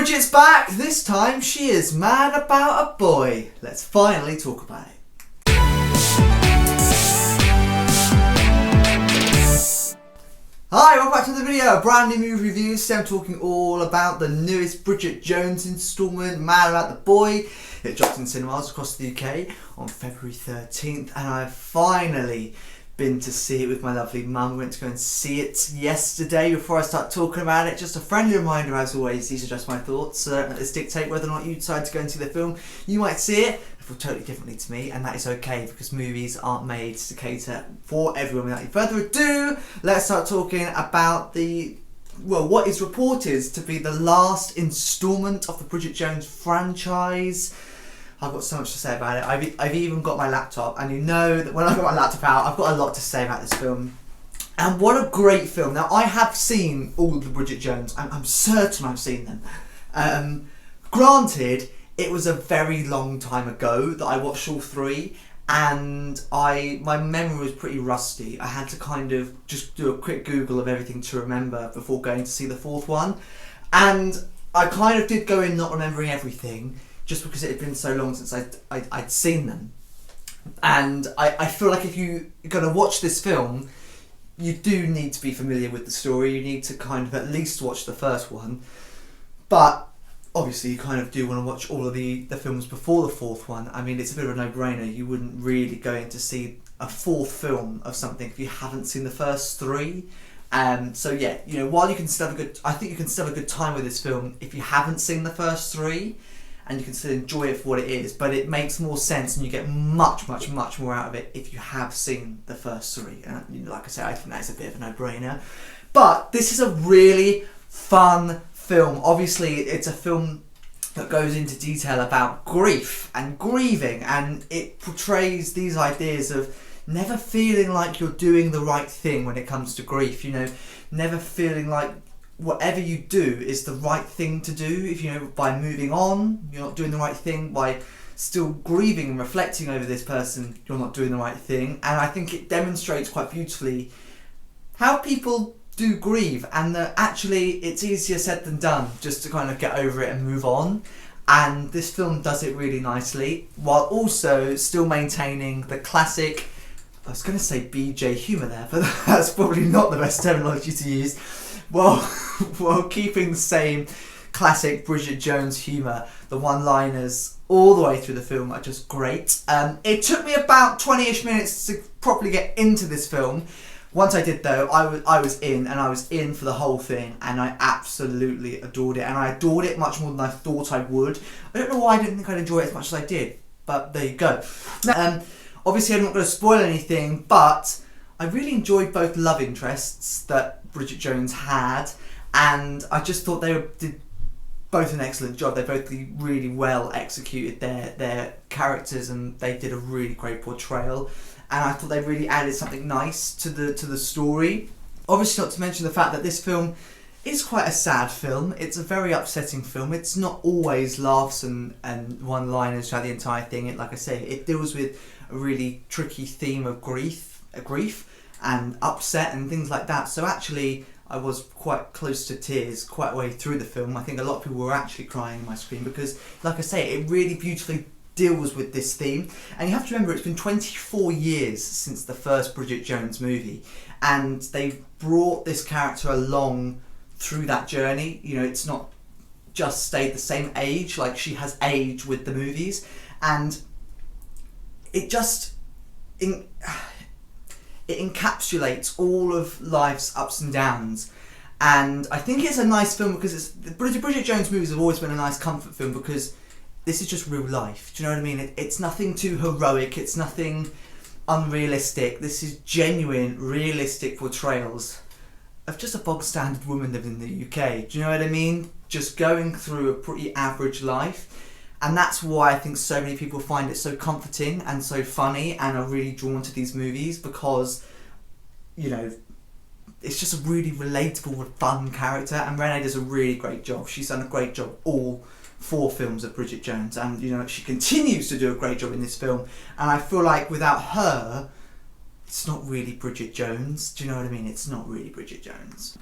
Bridget's back! This time she is mad about a boy. Let's finally talk about it. Hi, welcome back to the video. A brand new movie review. Today I'm talking all about the newest Bridget Jones instalment, Mad About the Boy. It dropped in cinemas across the UK on February 13th and I've finally been to see it with my lovely mum. We went to go and see it yesterday. Before I start talking about it, just a friendly reminder as always, these are just my thoughts. Don't let this dictate whether or not you decide to go and see the film. You might see it and feel totally differently to me, and that is okay because movies aren't made to cater for everyone. Without any further ado, let's start talking about what is reported to be the last instalment of the Bridget Jones franchise. I've got so much to say about it. I've even got my laptop, and you know that when I got my laptop out, I've got a lot to say about this film. And what a great film. Now, I have seen all of the Bridget Jones. I'm certain I've seen them. Granted, it was a very long time ago that I watched all three, and my memory was pretty rusty. I had to kind of just do a quick Google of everything to remember before going to see the fourth one. And I kind of did go in not remembering everything, just because it had been so long since I'd seen them. And I feel like if you're going to watch this film, you do need to be familiar with the story. You need to kind of at least watch the first one. But obviously you kind of do want to watch all of the films before the fourth one. I mean, it's a bit of a no-brainer. You wouldn't really go in to see a fourth film of something if you haven't seen the first three. So yeah, you know, while you can still have I think you can still have a good time with this film if you haven't seen the first three, and you can still enjoy it for what it is, but it makes more sense and you get much more out of it if you have seen the first three. And like I said, I think that's a bit of a no-brainer. But this is a really fun film. Obviously, it's a film that goes into detail about grief and grieving, and it portrays these ideas of never feeling like you're doing the right thing when it comes to grief. You know, never feeling like whatever you do is the right thing to do. If you know, by moving on, you're not doing the right thing. By still grieving and reflecting over this person, you're not doing the right thing. And I think it demonstrates quite beautifully how people do grieve, and that actually it's easier said than done just to kind of get over it and move on. And this film does it really nicely, while also still maintaining the classic, I was going to say BJ humour there, but that's probably not the best terminology to use. Well, keeping the same classic Bridget Jones humour. The one-liners all the way through the film are just great. It took me about 20-ish minutes to properly get into this film. Once I did though, I was in for the whole thing, and I absolutely adored it. And I adored it much more than I thought I would. I don't know why I didn't think I'd enjoy it as much as I did, but there you go. Now, obviously I'm not going to spoil anything, but I really enjoyed both love interests that Bridget Jones had, and I just thought they did both an excellent job. They both really well executed their characters, and they did a really great portrayal. And I thought they really added something nice to the story. Obviously, not to mention the fact that this film is quite a sad film. It's a very upsetting film. It's not always laughs and one-liners throughout the entire thing. Like I say, it deals with a really tricky theme of grief and upset and things like that. So actually, I was quite close to tears quite a way through the film. I think a lot of people were actually crying in my screen because, like I say, it really beautifully deals with this theme. And you have to remember, it's been 24 years since the first Bridget Jones movie, and they've brought this character along through that journey. You know, it's not just stayed the same age, like she has aged with the movies, and it just it encapsulates all of life's ups and downs. And I think it's a nice film because Bridget Jones movies have always been a nice comfort film because this is just real life. Do you know what I mean? It's nothing too heroic, it's nothing unrealistic. This is genuine, realistic portrayals of just a bog standard woman living in the UK. Do you know what I mean? Just going through a pretty average life. And that's why I think so many people find it so comforting and so funny and are really drawn to these movies, because, you know, it's just a really relatable, fun character, and Renee does a really great job. She's done a great job all 4 films of Bridget Jones, and, you know, she continues to do a great job in this film. And I feel like without her, it's not really Bridget Jones. Do you know what I mean? It's not really Bridget Jones.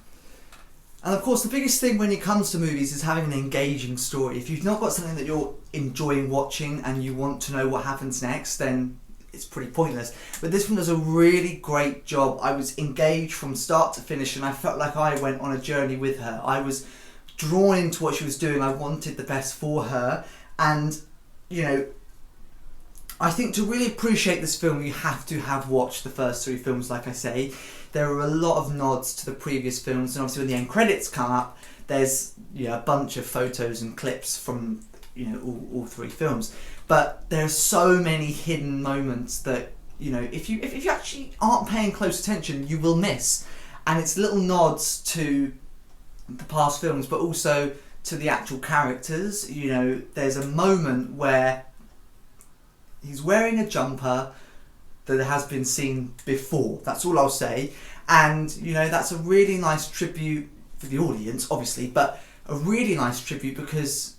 And of course, the biggest thing when it comes to movies is having an engaging story. If you've not got something that you're enjoying watching and you want to know what happens next, then it's pretty pointless. But this one does a really great job. I was engaged from start to finish, and I felt like I went on a journey with her. I was drawn into what she was doing. I wanted the best for her. And, you know, I think to really appreciate this film, you have to have watched the first 3 films, like I say. There are a lot of nods to the previous films, and obviously when the end credits come up, there's, you know, a bunch of photos and clips from, you know, all 3 films. But there are so many hidden moments that, you know, if you actually aren't paying close attention, you will miss. And it's little nods to the past films, but also to the actual characters. You know, there's a moment where he's wearing a jumper that has been seen before. That's all I'll say. And, you know, that's a really nice tribute for the audience, obviously, but a really nice tribute because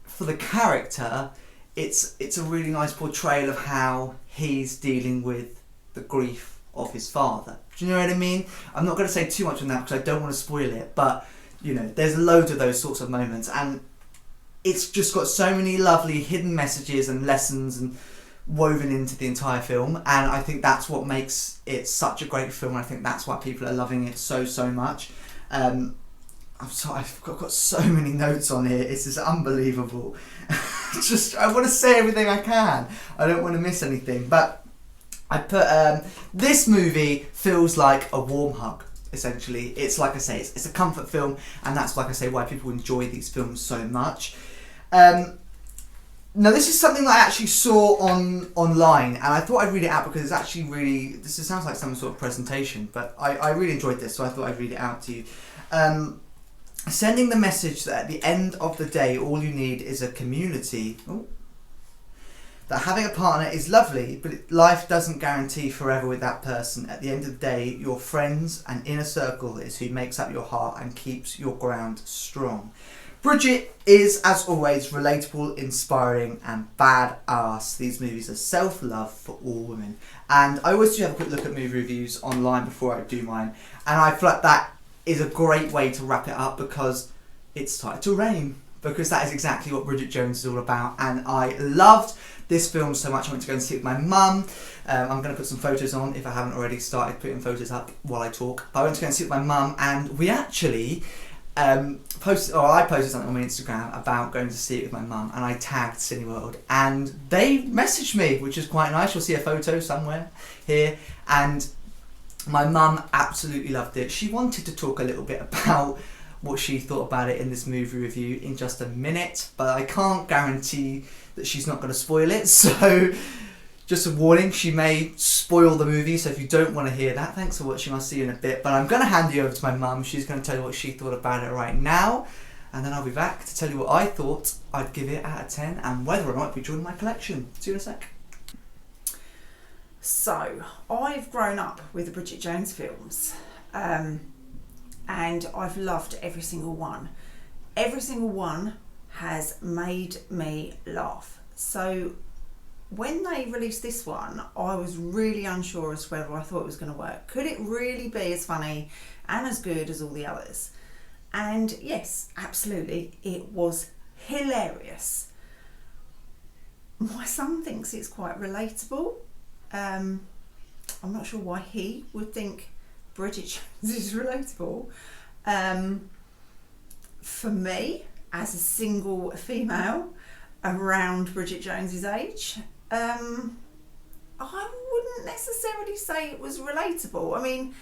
for the character, it's a really nice portrayal of how he's dealing with the grief of his father. Do you know what I mean? I'm not going to say too much on that because I don't want to spoil it, but, you know, there's loads of those sorts of moments, and it's just got so many lovely hidden messages and lessons and woven into the entire film, and I think that's what makes it such a great film, and I think that's why people are loving it so much. I've got so many notes on here, it's just unbelievable. I want to say everything I can, I don't want to miss anything, but I put this movie feels like a warm hug, essentially. It's like I say, it's a comfort film, and that's, like I say, why people enjoy these films so much. Now, this is something that I actually saw online, and I thought I'd read it out because it's actually really, this sounds like some sort of presentation, but I really enjoyed this, so I thought I'd read it out to you. Sending the message that at the end of the day, all you need is a community. Ooh. That having a partner is lovely, but life doesn't guarantee forever with that person. At the end of the day, your friends and inner circle is who makes up your heart and keeps your ground strong. Bridget is, as always, relatable, inspiring, and badass. These movies are self-love for all women. And I always do have a quick look at movie reviews online before I do mine. And I feel like that is a great way to wrap it up because it's started to rain. Because that is exactly what Bridget Jones is all about. And I loved this film so much I went to go and see it with my mum. I'm going to put some photos on if I haven't already started putting photos up while I talk. But I went to go and see it with my mum, and we actually I posted something on my Instagram about going to see it with my mum, and I tagged Cineworld, and they messaged me, which is quite nice. You'll see a photo somewhere here, and my mum absolutely loved it. She wanted to talk a little bit about what she thought about it in this movie review in just a minute, but I can't guarantee that she's not going to spoil it, so just a warning, she may spoil the movie, so if you don't want to hear that, thanks for watching, I'll see you in a bit. But I'm going to hand you over to my mum, she's going to tell you what she thought about it right now, and then I'll be back to tell you what I thought I'd give it out of 10, and whether or not it would join my collection. See you in a sec. So, I've grown up with the Bridget Jones films, and I've loved every single one. Every single one has made me laugh. So, when they released this one, I was really unsure as to whether I thought it was going to work. Could it really be as funny and as good as all the others? And yes, absolutely, it was hilarious. My son thinks it's quite relatable. I'm not sure why he would think Bridget Jones is relatable. For me, as a single female around Bridget Jones's age, I wouldn't necessarily say it was relatable. I mean,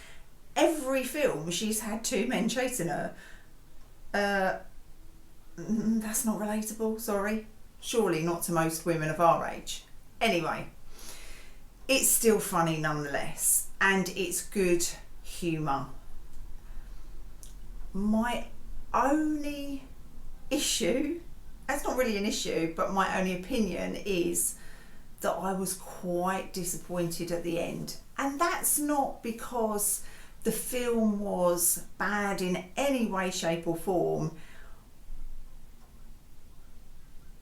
every film she's had 2 men chasing her. That's not relatable, sorry. Surely not to most women of our age. Anyway, it's still funny nonetheless, and it's good humour. My only issue, it's not really an issue, but my only opinion is that I was quite disappointed at the end. And that's not because the film was bad in any way, shape or form.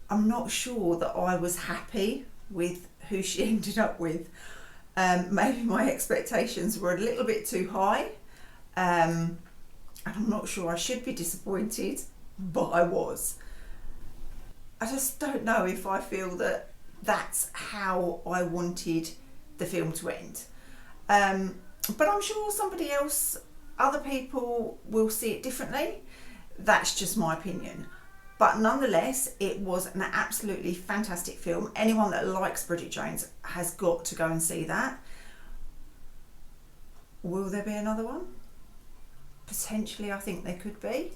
I'm not sure that I was happy with who she ended up with. Maybe my expectations were a little bit too high. and I'm not sure I should be disappointed, but I was. I just don't know if I feel that that's how I wanted the film to end. But I'm sure other people will see it differently. That's just my opinion. But nonetheless, it was an absolutely fantastic film. Anyone that likes Bridget Jones has got to go and see that. Will there be another one? Potentially, I think there could be.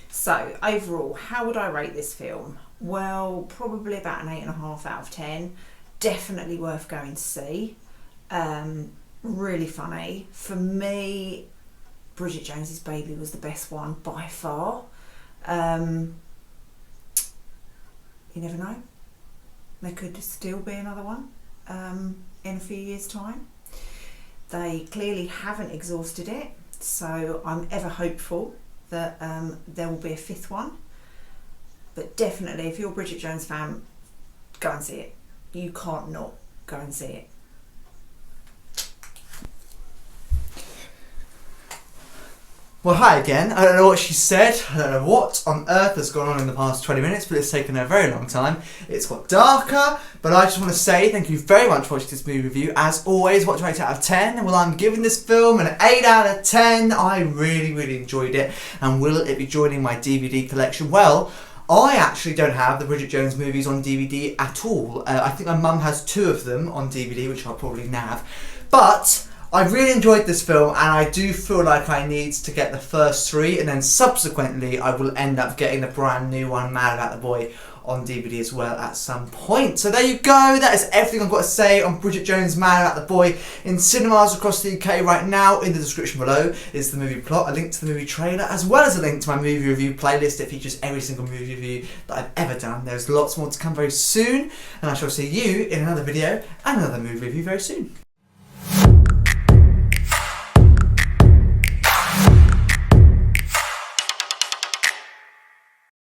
So overall, how would I rate this film? Well, probably about an 8.5 out of 10. Definitely worth going to see. Really funny. For me, Bridget Jones's Baby was the best one by far. You never know. There could still be another one in a few years' time. They clearly haven't exhausted it, so I'm ever hopeful that there will be a 5th one. But definitely, if you're a Bridget Jones fan, go and see it. You can't not go and see it. Well, hi again. I don't know what she said. I don't know what on earth has gone on in the past 20 minutes, but it's taken a very long time. It's got darker, but I just want to say thank you very much for watching this movie review. As always, what do I rate out of 10? Well, I'm giving this film an 8 out of 10. I really, really enjoyed it. And will it be joining my DVD collection? Well, I actually don't have the Bridget Jones movies on DVD at all. I think my mum has 2 of them on DVD, which I'll probably nab. But I really enjoyed this film, and I do feel like I need to get the first 3, and then subsequently I will end up getting the brand new one, Mad About the Boy, on DVD as well at some point. So there you go, that is everything I've got to say on Bridget Jones' Mad About the Boy in cinemas across the UK right now. In the description below is the movie plot, a link to the movie trailer, as well as a link to my movie review playlist. It features every single movie review that I've ever done. There's lots more to come very soon, and I shall see you in another video and another movie review very soon.